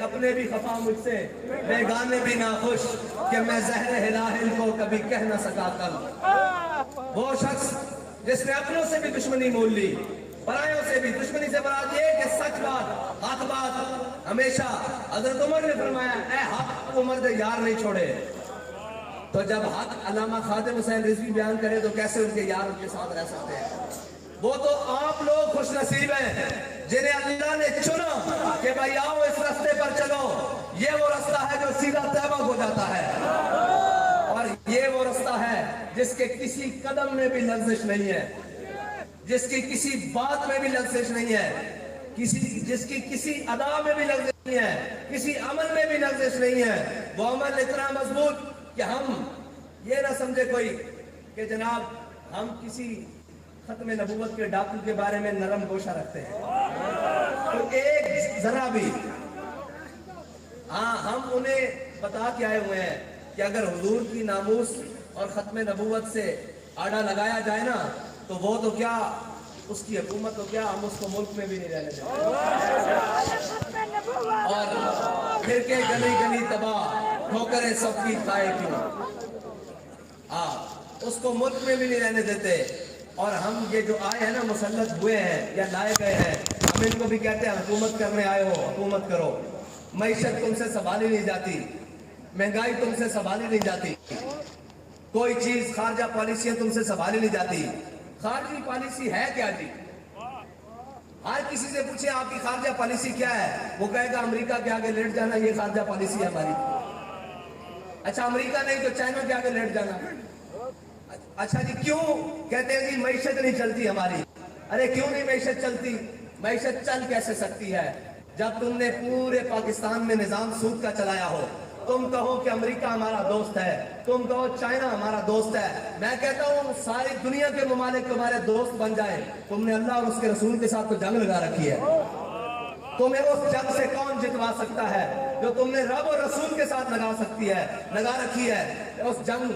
اپنے بھی خفا مجھ سے، بیگانے بھی ناخوش، کہ میں زہر ہلاہل کو کبھی کہہ نہ سکا کل۔ وہ شخص جس نے اپنوں سے بھی دشمنی مول لی، پرایوں سے بھی دشمنی سے مراد یہ کہ سچ بات، حق بات ہمیشہ۔ حضرت عمر نے فرمایا اے حق عمر دے یار نہیں چھوڑے۔ تو جب حق علامہ خادم حسین رضوی بیان کرے تو کیسے ان کے یار ان کے ساتھ رہ سکتے ہیں؟ وہ تو آپ لوگ خوش نصیب ہیں جنہیں اللہ نے چنا کہ بھائی آؤ اس راستے پر چلو، یہ وہ راستہ ہے جو سیدھا طیبہ کو جاتا ہے، اور یہ وہ راستہ ہے جس کے کسی قدم میں بھی لغزش نہیں ہے، جس کی کسی بات میں بھی لغزش نہیں ہے، جس کی کسی ادا میں بھی لغزش نہیں ہے، کسی عمل میں بھی لغزش نہیں ہے۔ وہ عمل اتنا مضبوط کہ ہم یہ نہ سمجھے کوئی کہ جناب ہم کسی ختم نبوت کے ڈاکو کے بارے میں نرم گوشہ رکھتے ہیں، تو ایک ذرا بھی ہم انہیں بتا کے آئے ہوئے ہیں کہ اگر حضور کی ناموس اور ختم نبوت سے آڑا لگایا جائے نا تو وہ تو کیا اس کی حکومت تو کیا ہم اس کو ملک میں بھی نہیں رہنے دیں گے، اور پھر کے گلی گلی تباہ ٹھوکریں سب کی کھائے کیوں، اس کو ملک میں بھی نہیں رہنے دیتے۔ اور ہم یہ جو آئے ہیں نا مسلط ہوئے ہیں یا لائے گئے ہیں، ہم ان کو بھی کہتے ہیں حکومت کرنے آئے ہو، حکومت کرو۔ معیشت تم سے سنبھالی نہیں جاتی، مہنگائی تم سے سنبھالی نہیں جاتی، کوئی چیز خارجہ پالیسیاں تم سے سنبھالی نہیں جاتی۔ خارجی پالیسی ہے کیا جی؟ ہر کسی سے پوچھیں آپ کی خارجہ پالیسی کیا ہے، وہ کہے گا امریکہ کے آگے لیٹ جانا، یہ خارجہ پالیسی ہے ہماری۔ اچھا امریکہ نہیں تو چائنا کے آگے لیٹ جانا۔ اچھا جی کیوں؟ کہتے ہیں جی معیشت نہیں چلتی ہماری۔ ارے کیوں نہیں معیشت چلتی؟ معیشت چل کیسے سکتی ہے جب تم نے پورے پاکستان میں نظام سود کا چلایا ہو؟ تم کہو کہ امریکہ ہمارا دوست ہے، تم کہو چائنا ہمارا دوست ہے، میں کہتا ہوں ساری دنیا کے ممالک تمہارے دوست بن جائیں، تم نے اللہ اور اس کے رسول کے ساتھ تو جنگ لگا رکھی ہے۔ تمہیں اس جنگ سے کون جتوا سکتا ہے جو تم نے رب اور رسول کے ساتھ لگا رکھی ہے اس جنگ۔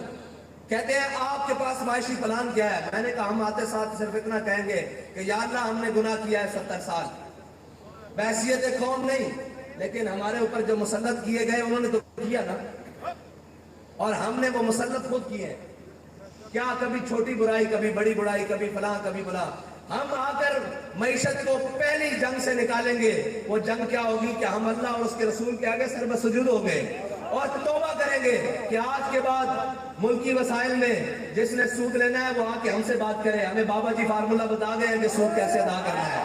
کہتے ہیں آپ کے پاس معاشی پلان کیا ہے؟ میں نے کہا ہم آتے ساتھ صرف اتنا کہیں گے کہ یا اللہ ہم نے گناہ کیا ہے 70 سال، بحیثیت قوم نہیں، لیکن ہمارے اوپر جو مسلط کیے گئے انہوں نے تو کیا نا، اور ہم نے وہ مسلط خود کیے۔ کیا کبھی چھوٹی برائی، کبھی بڑی برائی، کبھی فلاں کبھی فلاں۔ ہم آ کر معیشت کو پہلی جنگ سے نکالیں گے۔ وہ جنگ کیا ہوگی کہ ہم اللہ اور اس کے رسول کے آگے سر بسجود ہوں گے اور توبہ کریں گے کہ آج کے بعد ملکی وسائل میں جس نے سود لینا ہے وہ آ کے ہم سے بات کرے۔ ہمیں بابا جی فارمولہ بتا گئے ہیں کہ سود کیسے ادا کرنا ہے،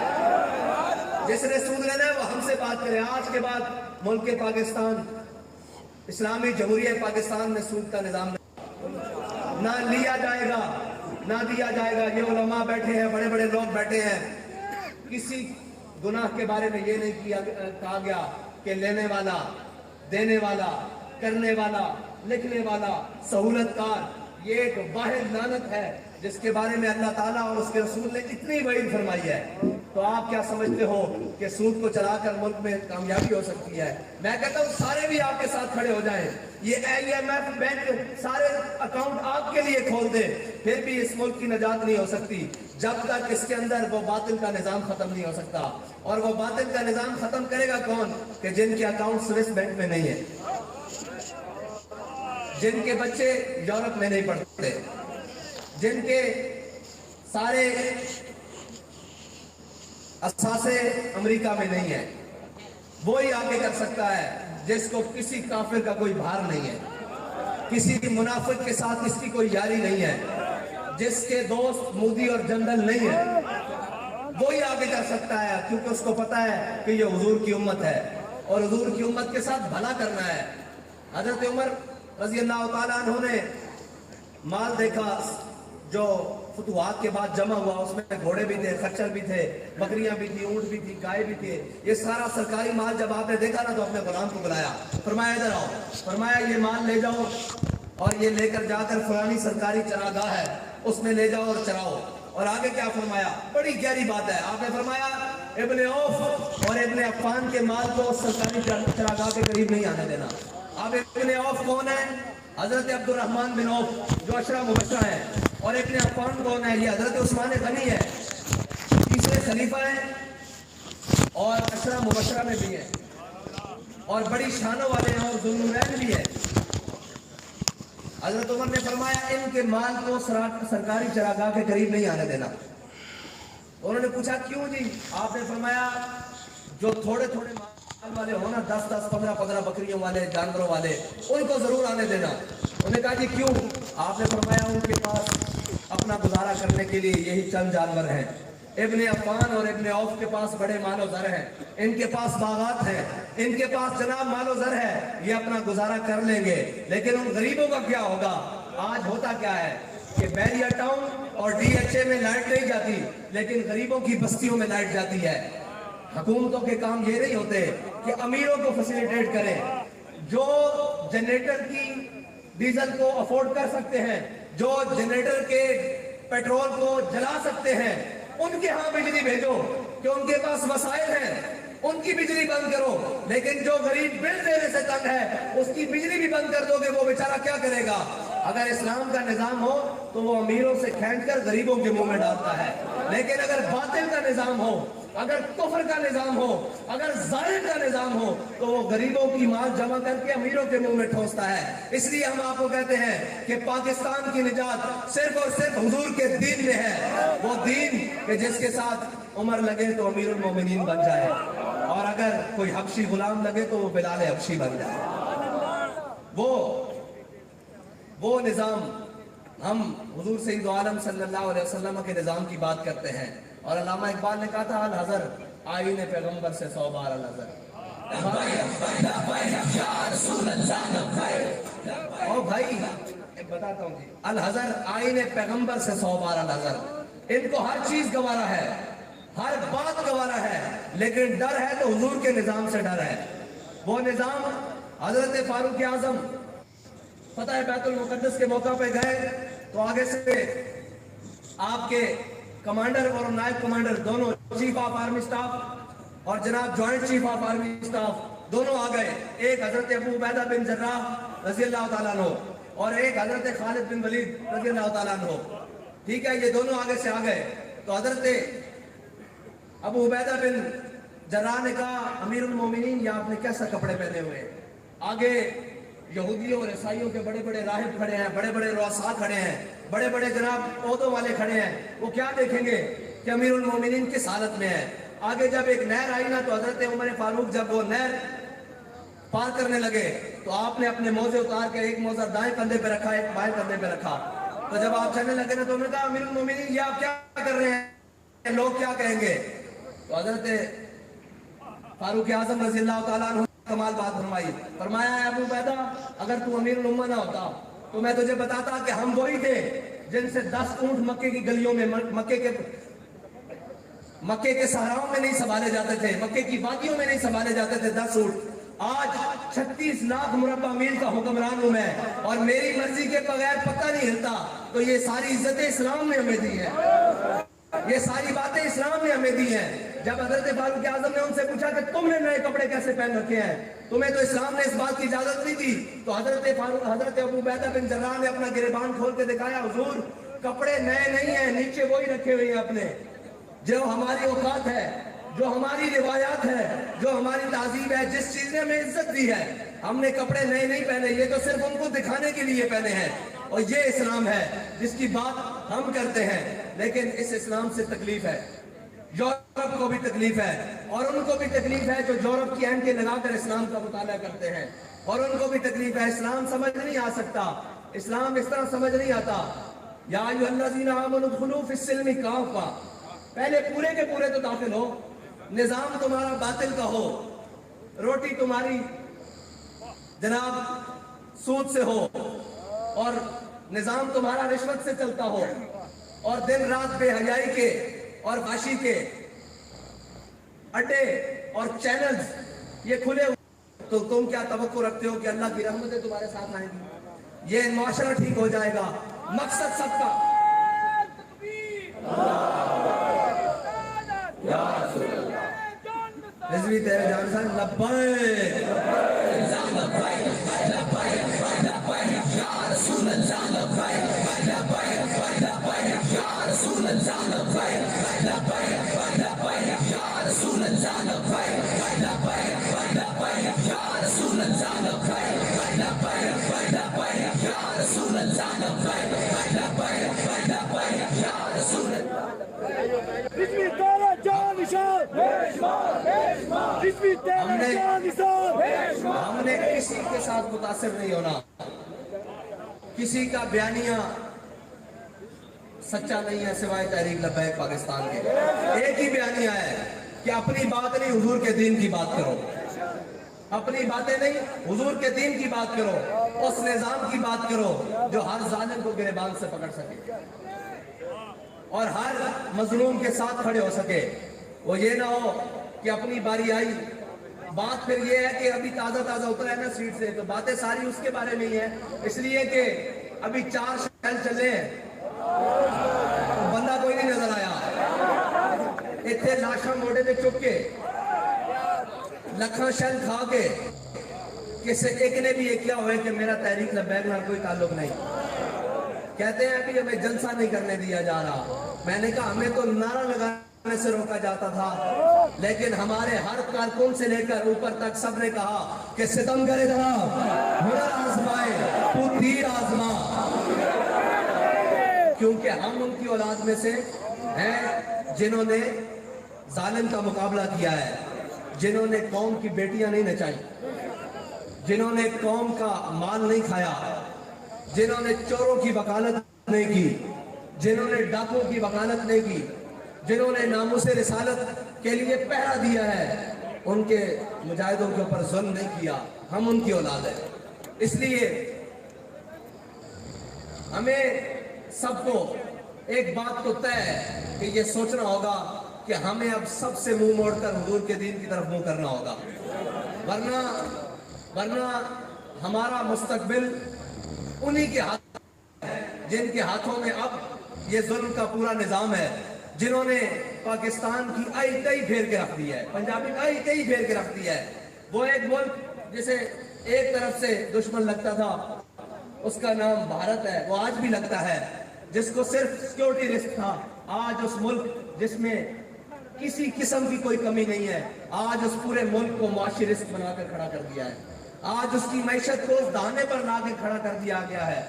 جس نے سود لینا ہے وہ ہم سے بات کرے۔ آج کے بعد ملک پاکستان، اسلامی جمہوریہ پاکستان میں سود کا نظام نہ لیا جائے گا نہ دیا جائے گا۔ یہ علماء بیٹھے ہیں، بڑے بڑے لوگ بیٹھے ہیں، کسی گناہ کے بارے میں یہ نہیں کہا گیا کہ لینے والا، دینے والا، کرنے والا، لکھنے والا، سہولت کار، یہ ایک واحد لعنت ہے جس کے بارے میں اللہ تعالیٰ اور اس کے رسول نے اتنی وعید فرمائی ہے۔ تو آپ کیا سمجھتے ہو کہ سود کو چلا کر ملک میں کامیابی ہو سکتی ہے؟ میں کہتا ہوں سارے بھی آپ کے ساتھ کھڑے ہو جائیں، یہ IMF بینک سارے اکاؤنٹ آپ کے لیے کھول دے، پھر بھی اس ملک کی نجات نہیں ہو سکتی جب تک اس کے اندر وہ باطل کا نظام ختم نہیں ہو سکتا۔ اور وہ باطل کا نظام ختم کرے گا کون؟ کہ جن کے اکاؤنٹ سوئس بینک میں نہیں ہے، جن کے بچے یورپ میں نہیں پڑھتے، جن کے سارے اثاثے امریکہ میں نہیں ہیں، وہی آگے کر سکتا ہے جس کو کسی کافر کا کوئی بھار نہیں ہے، کسی منافق کے ساتھ اس کی کوئی یاری نہیں ہے، جس کے دوست مودی اور جنرل نہیں ہے، وہی آگے کر سکتا ہے، کیونکہ اس کو پتا ہے کہ یہ حضور کی امت ہے اور حضور کی امت کے ساتھ بھلا کرنا ہے۔ حضرت عمر رضی اللہ تعالیٰ عنہ نے مال دیکھا جو فتوحات کے بعد جمع ہوا، اس میں گھوڑے بھی تھے، خچر بھی تھے، بکریاں بھی تھی، اونٹ بھی تھی، گائے بھی تھے، یہ سارا سرکاری مال جب آپ نے دیکھا نا تو اپنے غلام کو بلایا، فرمایا ادھر آؤ، فرمایا یہ مال لے جاؤ اور یہ لے کر جا کر فلانی سرکاری چراگاہ ہے اس میں لے جاؤ اور چراؤ۔ اور آگے کیا فرمایا؟ بڑی گہری بات ہے، آپ نے فرمایا ابن عوف اور ابن عفان کے مال کو سرکاری چراگاہ کے قریب نہیں آنے دینا۔ اب ابن عوف کون ہے؟ حضرت عبد الرحمن بن عوف جو عشرہ مبشرہ ہے، اور ابن عفان کون ہے؟ یہ حضرت عثمان غنی ہے، تیسرے خلیفہ ہیں اور عشرہ مبشرہ میں بھی ہے۔ اور بڑی شانوں والے ہیں اور ذوالنورین بھی ہیں۔ حضرت عمر نے فرمایا ان کے مال کو سرکاری چراگاہ کے قریب نہیں آنے دینا۔ انہوں نے پوچھا کیوں جی؟ آپ نے فرمایا جو تھوڑے تھوڑے مال والے ہو نا، 10 15 15 بکریوں والے، جانوروں والے، ان کو ضرور آنے دینا۔ انہوں نے کہا جی کیوں؟ آپ نے فرمایا ان کے پاس اپنا گزارا کرنے کے لیے یہی چند جانور ہیں۔ ابن عفان اور ابن عوف کے پاس بڑے مال و زر ہیں، ان کے پاس باغات ہیں، ان کے پاس جناب مال و زر ہے، یہ اپنا گزارا کر لیں گے۔ لیکن ان غریبوں کا کیا ہوگا؟ آج ہوتا کیا ہے کہ بیریا ٹاؤن اور ڈی ایچ اے میں لائٹ نہیں جاتی، لیکن غریبوں کی بستیوں میں لائٹ جاتی ہے۔ حکومتوں کے کام یہ نہیں ہوتے کہ امیروں کو فیسیلیٹیٹ کریں، جو جنریٹر کی ڈیزل کو افورڈ کر سکتے ہیں، جو جنریٹر کے پیٹرول کو جلا سکتے ہیں، ان کے ہاں بجلی بھیجو، کہ ان کے پاس وسائل ہیں، ان کی بجلی بند کرو۔ لیکن جو غریب بل دینے سے تنگ ہے اس کی بجلی بھی بند کر دو گے، وہ بیچارہ کیا کرے گا؟ اگر اسلام کا نظام ہو تو وہ امیروں سے کھینچ کر غریبوں کے منہ میں ڈالتا ہے، لیکن اگر باطل کا نظام ہو، اگر کفر کا نظام ہو، اگر ظالم کا نظام ہو، تو وہ غریبوں کی مال جمع کر کے امیروں کے منہ میں ٹھونستا ہے۔ اس لیے ہم آپ کو کہتے ہیں کہ پاکستان کی نجات صرف اور صرف حضور کے دین میں ہے، وہ دین کہ جس کے ساتھ عمر لگے تو امیر المومنین بن جائے، اور اگر کوئی حبشی غلام لگے تو وہ بلال حبشی بن جائے۔ وہ نظام، ہم حضور سید عالم صلی اللہ علیہ وسلم کے نظام کی بات کرتے ہیں، اور علامہ اقبال نے کہا تھا الحذر آئین پیغمبر سے 100 بار الحذر۔ اور بھائی بتاتا ہوں جی، الحذر آئین پیغمبر سے 100 بار الحذر۔ ان کو ہر چیز گوارا ہے، ہر بات گوارا ہے، لیکن ڈر ہے تو حضور کے نظام سے ڈر ہے۔ وہ نظام حضرت فاروق اعظم فتح بیت المقدس کے موقع پہ گئے تو آگے سے آپ کے کمانڈر اور نائب کمانڈر دونوں، چیف آف آرمی سٹاف اور جناب joint chief of army staff دونوں آ گئے، ایک حضرت ابو عبیدہ بن جراح رضی اللہ تعالیٰ عنہ اور ایک حضرت خالد بن ولید رضی اللہ تعالیٰ عنہ۔ ٹھیک ہے، یہ دونوں آگے سے آ گئے تو حضرت ابو عبیدہ بن جراح نے کہا امیر المومنین یہ آپ نے کیسا کپڑے پہنے ہوئے؟ آگے یہودیوں اور عیسائیوں کے بڑے بڑے راہب کھڑے ہیں، بڑے بڑے رؤساء کھڑے ہیں، بڑے بڑے جناب عہدوں والے کھڑے ہیں، وہ کیا دیکھیں گے کہ امیر المومنین کس حالت میں ہے؟ آگے جب ایک نہر آئی نا تو حضرت عمر فاروق جب وہ نہر پار کرنے لگے تو آپ نے اپنے موزے اتار کے ایک موزہ دائیں کندھے پہ رکھا، ایک بائیں کندھے پہ رکھا، تو جب آپ چلنے لگے نا تو انہوں نے کہا امیر المومنین یہ آپ کیا کر رہے ہیں، لوگ کیا کہیں گے؟ تو حضرت فاروق اعظم رضی اللہ تعالیٰ عنہ کمال بات فرمائی، فرمایا ہے ابو عبیدہ اگر تو امیر الامہ نہ ہوتا تو میں تجھے بتاتا کہ ہم وہی تھے جن سے 10 اونٹ مکے کی گلیوں میں، مکے کے صحراؤں میں نہیں سنبھالے جاتے تھے، مکے کی وادیوں میں نہیں سنبھالے جاتے تھے 10 اونٹ۔ آج 36 لاکھ مربع میل کا حکمران ہوں میں، اور میری مرضی کے بغیر پتہ نہیں ہلتا، تو یہ ساری عزتیں اسلام نے ہمیں دی ہیں، یہ ساری باتیں اسلام نے ہمیں دی ہیں۔ جب حضرت فاروق اعظم نے ان سے پوچھا کہ تم نے نئے کپڑے کیسے پہن رکھے ہیں، تمہیں تو اسلام نے اس بات کی اجازت نہیں دی، تو حضرت ابو عبیدہ بن جراح نے اپنا گریبان کھول کے دکھایا، حضور کپڑے نئے نہیں ہیں، نیچے وہی رکھے ہوئے ہیں اپنے، جو ہماری اوقات ہے، جو ہماری روایات ہے، جو ہماری تہذیب ہے، جس چیز نے ہمیں عزت دی ہے، ہم نے کپڑے نئے نہیں پہنے، یہ تو صرف ان کو دکھانے کے لیے پہنے ہیں، اور یہ اسلام ہے جس کی بات ہم کرتے ہیں۔ لیکن اس اسلام سے تکلیف ہے، یورپ کو بھی تکلیف ہے، اور ان کو بھی تکلیف ہے جو یورپ کی اینٹیں لگا کر اسلام کا مطالعہ کرتے ہیں، اور ان کو بھی تکلیف ہے، اسلام سمجھ نہیں آ سکتا، اسلام اس طرح سمجھ نہیں آتا۔ یا ایھا الذین آمنوا ادخلوا فی السلم کافہ، پہلے پورے کے پورے تو داخل ہو، نظام تمہارا باطل کا ہو، روٹی تمہاری جناب سود سے ہو، اور نظام تمہارا رشوت سے چلتا ہو، اور دن رات بے حیائی کے اور فحاشی کے اڈے اور چینلز یہ کھلے ہوئے، تو تم کیا توقع رکھتے ہو کہ اللہ کی رحمتیں تمہارے ساتھ آئیں گی؟ یہ معاشرہ ٹھیک ہو جائے گا، مقصد سب کا رضوی تیرے جان سان لبیک ہم نے کسی کے ساتھ متاثر نہیں ہونا. کسی کا بیانیہ سچا نہیں ہے سوائے تحریک لبیک پاکستان کے. ایک ہی بیانیہ ہے کہ اپنی بات نہیں حضور کے دین کی بات کرو. اپنی باتیں نہیں حضور کے دین کی بات کرو. اس نظام کی بات کرو جو ہر ظالم کو گریبان سے پکڑ سکے اور ہر مظلوم کے ساتھ کھڑے ہو سکے. وہ یہ نہ ہو کہ اپنی باری آئی. بات پھر یہ ہے کہ ابھی تازہ اترا ہے نا سیٹ سے تو باتیں ساری اس کے بارے میں ہی ہیں. اس لیے کہ ابھی 4 شہر چلے ہیں بندہ کوئی نہیں نظر آیا. اتنے لاشاں موڑے پہ چک کے لکھاں شہر کھا کے کسی ایک نے بھی یہ کیا ہوئے کہ میرا تحریک لبیک نہ کوئی تعلق نہیں. کہتے ہیں کہ ہمیں جلسہ نہیں کرنے دیا جا رہا. میں نے کہا ہمیں تو نعرہ لگانے سے روکا جاتا تھا لیکن ہمارے ہر کارکن سے لے کر اوپر تک سب نے کہا کہ ستم کرے تھا ہنر آزمائے تو تیر آزما. کیونکہ ہم ان کی اولاد میں سے ہیں جنہوں نے ظالم کا مقابلہ کیا ہے, جنہوں نے قوم کی بیٹیاں نہیں نچائی, جنہوں نے قوم کا مال نہیں کھایا, جنہوں نے چوروں کی وکالت نہیں کی, جنہوں نے ڈاکوں کی وکالت نہیں کی, جنہوں نے ناموس رسالت کے لیے پہرا دیا ہے, ان کے مجاہدوں کے اوپر ظلم نہیں کیا. ہم ان کی اولاد ہیں. اس لیے ہمیں سب کو ایک بات تو طے ہے کہ یہ سوچنا ہوگا کہ ہمیں اب سب سے منہ موڑ کر حضور کے دین کی طرف منہ کرنا ہوگا. ورنہ ہمارا مستقبل انہی کے ہاتھ ہے جن کے ہاتھوں میں اب یہ ظلم کا پورا نظام ہے, جنہوں نے پاکستان کی آئی کئی پھیر کے رکھ دی ہے, پنجابی آئی کئی پھیر کے رکھ دی ہے. وہ ایک ملک جسے ایک طرف سے دشمن لگتا تھا اس کا نام بھارت ہے, وہ آج بھی لگتا ہے, جس کو صرف سیکیورٹی رسک تھا. آج اس ملک جس میں کسی قسم کی کوئی کمی نہیں ہے, آج اس پورے ملک کو معاشی رسک بنا کر کھڑا کر دیا ہے. آج اس کی معیشت کو اس دانے پر لا کے کھڑا کر دیا گیا ہے.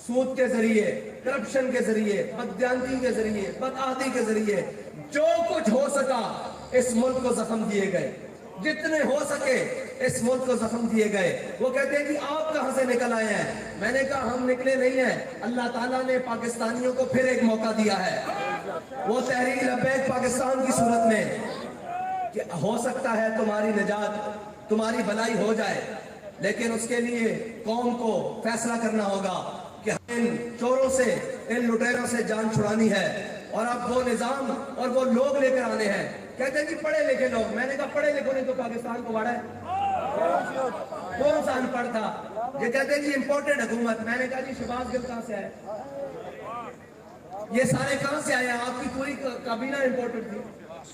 سود کے ذریعے, کرپشن کے ذریعے, بددیانتی کے ذریعے, بدعہدی کے ذریعے جو کچھ ہو سکا اس ملک کو زخم دیے گئے. جتنے ہو سکے اس ملک کو زخم دیے گئے. وہ کہتے ہیں کہ آپ کہاں سے نکل آئے ہیں؟ میں نے کہا ہم نکلے نہیں ہیں, اللہ تعالیٰ نے پاکستانیوں کو پھر ایک موقع دیا ہے. وہ تحریک لبیک پاکستان کی صورت میں کہ ہو سکتا ہے تمہاری نجات, تمہاری بھلائی ہو جائے, لیکن اس کے لیے قوم کو فیصلہ کرنا ہوگا کہ ان چوروں سے, ان لٹیروں سے جان چھڑانی ہے اور اب وہ نظام اور وہ لوگ لے کر آنے ہیں. کہتے ہیں کہ پڑھے لکھے لوگ. میں نے کہا پڑھے لکھوں نے تو پاکستان کو واڑا ہے, کون سا ان پڑھ تھا؟ یہ کہتے ہیں جی امپورٹڈ حکومت. میں نے کہا جی شہباز گل کہاں سے آئے, یہ سارے کہاں سے آئے ہیں؟ آپ کی پوری کابینہ امپورٹڈ تھی,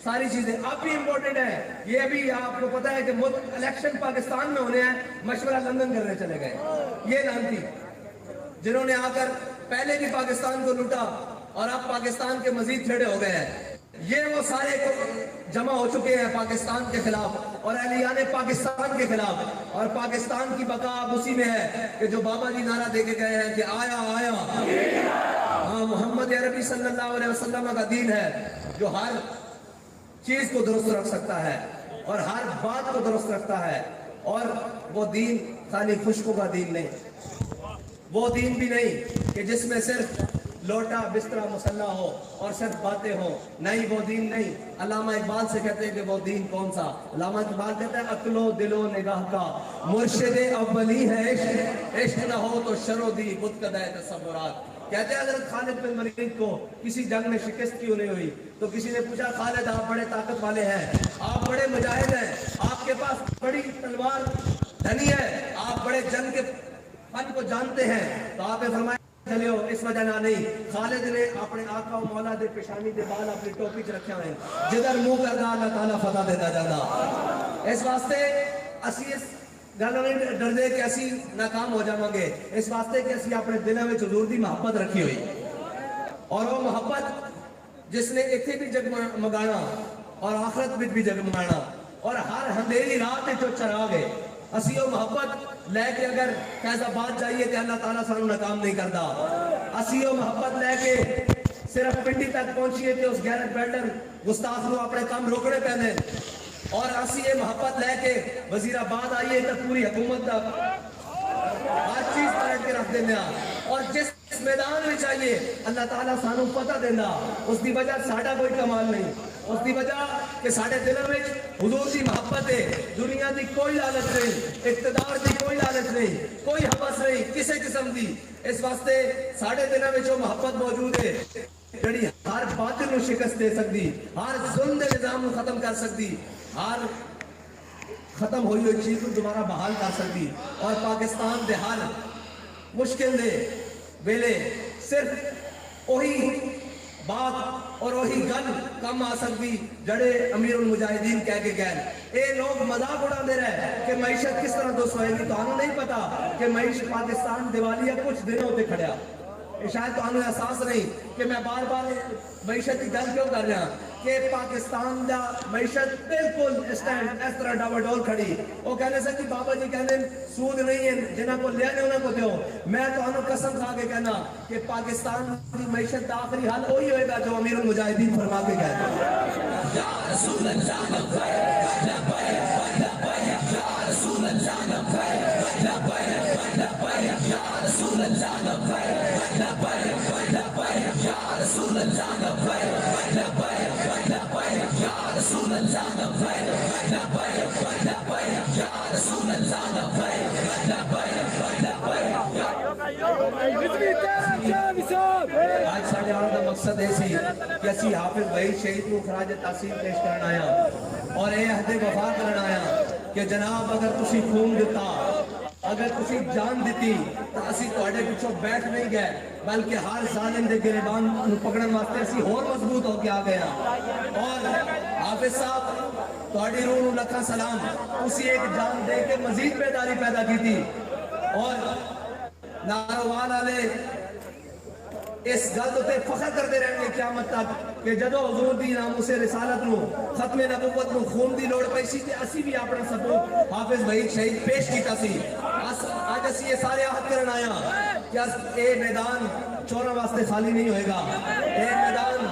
ساری چیزیں آپ بھی امپورٹڈ ہیں. یہ بھی آپ کو پتا ہے کہ ملک الیکشن پاکستان میں ہونے ہیں, مشورہ لندن کرنے چلے گئے. یہ لانتی جنہوں نے آ کر پہلے بھی پاکستان کو لوٹا اور اب پاکستان کے مزید چھیڑے ہو گئے ہیں, یہ وہ سارے جمع ہو چکے ہیں پاکستان کے خلاف اور اہلیان پاکستان کے خلاف. اور پاکستان کی بقا اب اسی میں ہے کہ جو بابا جی نعرہ دے کے گئے ہیں کہ آیا آیا. ہاں, محمد عربی صلی اللہ علیہ وسلم کا دین ہے جو ہر چیز کو درست رکھ سکتا ہے اور ہر بات کو درست رکھتا ہے. اور وہ دین خالی خشکوں کا دین نہیں, وہ دین بھی نہیں کہ جس میں صرف لوٹا بسترا مسلح ہو اور صرف باتیں ہوں. نہیں, وہ دین نہیں. علامہ اقبال سے کہتے ہیں کہ وہ دین کون سا؟ علامہ اقبال کہتے ہیں عقل و دل و نگاہ کا مرشد اولی ہے عشق, عشق نہ ہو تو شر و دی بت کدہ تصورات. کہتے ہیں حضرت خالد بن ولید کو کسی جنگ میں شکست کیوں نہیں ہوئی تو کسی نے پوچھا خالد آپ بڑے طاقت والے ہیں, آپ بڑے مجاہد ہیں, آپ کے پاس بڑی تلوار دھنی ہے, آپ بڑے جنگ کے فن کو جانتے ہیں, تو آپ نے فرمایا چلو اس وجہ نہ نہیں. خالد نے اپنے آقا و مولا دے پیشانی دے بال اپنی ٹوپی چ رکھے ہوئے, جدھر منہ کردا اللہ تعالیٰ فتح دیتا جاتا. اس واسطے اسی اس گل نہیں ڈردے کہ اسی ناکام ہو جاواں گے, اس واسطے کہ اسی اپنے دلوں میں حضور دی محبت رکھی ہوئی, اور وہ محبت جس نے اتنے بھی جگمگانا اور آخرت میں بھی جگمگانا اور ہر اندھیری رات جو چراغ ہے, اسی وہ محبت لے کے اگر فیض آباد جائیے تو اللہ تعالیٰ سانو ناکام نہیں کرتا. اسی وہ محبت لے کے صرف پنڈی تک پہنچیے تو اس غیرت بیٹر گستاخ نو اپنے کام روکنے پیندے. اور اسی یہ محبت لے کے وزیر آباد آئیے تو پوری حکومت دا ہر چیز پلٹ کے رکھ دینا اور جس میدان میں چاہیے اللہ تعالیٰ سانو پتہ دینا اس دی وجہ ساڑھا کوئی کمال نہیں اس دی وجہ کہ ساڑھے دلوں میں حضور دی محبت ہے دنیا دی کوئی لالچ نہیں اقتدار دی کوئی لالچ نہیں کوئی حوث نہیں کسی قسم دی اس واسطے ساڑھے دلوں میں جو محبت موجود ہے جڑی ہر باطل نو شکست دے سکتی ہر ظلم دے نظام نو ختم کر سکتی ہر ختم ہوئی ہوئی چیز کو دوبارہ بحال کر سکتی اور پاکستان دے ہر مشکل دے ویلے صرف وہی بات اور وہی گل کم آ سکتی جڑے امیر المجاہدین کہہ کے گئے اے لوگ مذاق اڑا دے رہے کہ معیشت کس طرح دوست ہوئے گی تو انہوں نہیں پتا کہ معیشت پاکستان دیوالیہ کچھ دنوں ہوتے کھڑیا شاید تو انہوں احساس نہیں کہ میں بار بار معیشت کی گل کیوں کر رہا کہ پاکستان دا معیشت بالکل اس طرح ڈاوا ڈول کھڑی وہ کہنے سے کہ بابا جی کہنے سود نہیں ہے جنہاں کو لیا نہیں انہوں کو دیو میں تو انہوں قسم کھا کے کہنا کہ پاکستان کی معیشت دا آخری حل وہی ہوئے گا جو امیر المجاہدین فرما کے کہتے یا رسول اللہ لبیک لبیک لبیک یا رسول اللہ لبیک لبیک لبیک یا رسول اللہ لبیک لبیک لبیک یا رسول اللہ لبیک لبیک لبیک یا رسول اللہ لبیک لبیک لبیک یا رسول اللہ لبیک لبیک آج ساڑھے آن کا مقصد ہے سی کہ اسی حافظ وحید شہید کو خراج تحسین پیش کرنا آیا اور اے عہد وفا کرنا آیا کہ جناب اگر تسی خون دیتا اگر تسی جان دیتی تو اسی توڑے پچھو بیٹھ نہیں گئے بلکہ ہر ظالم دے گریبان پکڑن واسطے اسی اور مضبوط ہو کے آ گیا اور حافظ صاحب توڑی روح لکھا سلام اسی ایک جان دے کے مزید بیداری پیدا کی تھی اور ناروان آلے اس گل تے فخر کرتے رہیں گے قیامت تک کہ جدو حضور دی ناموس رسالت نو ختم نبوت نو خون دی لوڑ پیسی تے اسی بھی اپنا ثبوت حافظ وحید شہید پیش کیتا سی آج اسی یہ سارے عہد کرن آیا کہ اے میدان چوراں واسطے خالی نہیں ہوئے گا اے میدان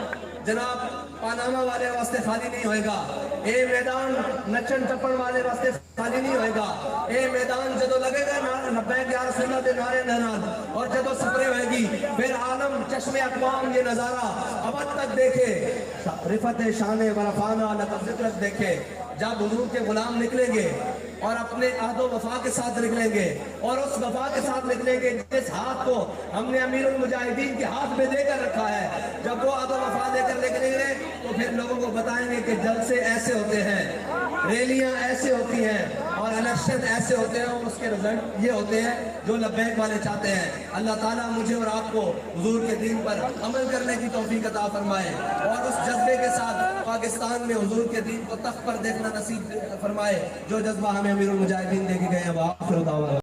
جناب پاناما والے واسطے خالی نہیں ہوئے گا اے میدان نچن ٹپن والے واسطے خالی نہیں ہوئے گا اے میدان جدو لگے گا لبیک یا رسول اللہ دے نعرے نال اور جدو سفرے ہوئے گی پھر عالم چشم اقوام یہ نظارہ ابد تک دیکھے رفت شان ورفانہ لقد ذکرت دیکھے جب حضور کے غلام نکلیں گے اور اپنے عہد و وفا کے ساتھ نکلیں گے اور اس وفا کے ساتھ نکلیں گے جس ہاتھ کو ہم نے امیر المجاہدین کے ہاتھ میں دے کر رکھا ہے جب وہ عہد و وفا دے کر نکلیں گے تو پھر لوگوں کو بتائیں گے کہ جلسے ایسے ہوتے ہیں ریلیاں ایسے ہوتی ہیں اور الیکشن ایسے ہوتے ہیں اور اس کے رزلٹ یہ ہوتے ہیں جو لبیک والے چاہتے ہیں اللہ تعالیٰ مجھے اور آپ کو حضور کے دین پر عمل کرنے کی توفیق عطا فرمائے اور اس جذبے کے ساتھ پاکستان میں حضور کے دین کو تخت پر دیکھنا نصیب فرمائے جو جذبہ ہمیں امیر المجاہدین دے کے گئے ہیں وآخر دعوانا